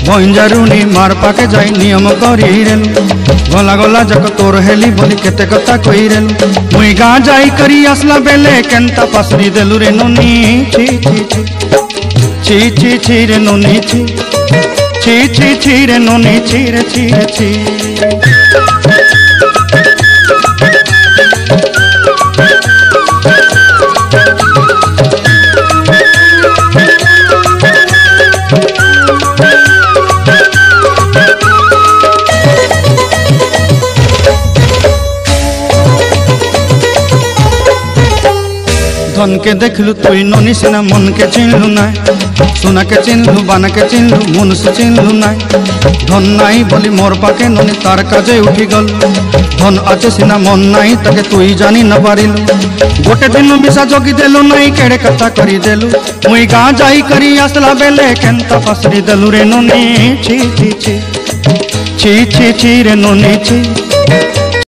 बंजारुनी मार पाके जाई नियम करेलु गला गला जक तोर हेली बोली केते कथा कइरेलु मुई गाँ जाई करी आसला बेले केंता पासरी देलु रे नोनी छी छी छी छी छी छी रे नोनी छी छी छी छी रे नोनी छी रे छी रे छी धन के देखलु तुई नोनी सिना मन के चिन्हलु ना सोना के चिन्हलु बाना के चिन्हलु मन से चिन्हलु ना धन नाई बोली मोर पाके नोनी तार काजे उठी गल धन आचे सिना मन नाई ताके तुई जानी न पारिलु गोटे दिन बिसा जोगी देलु नाई केड़े कथा करी देलु मुई गाँ जाई करी आसला बेले केंता पासरी देलु रे नोनी छी छी छी छी छी छी रे नोनी छी।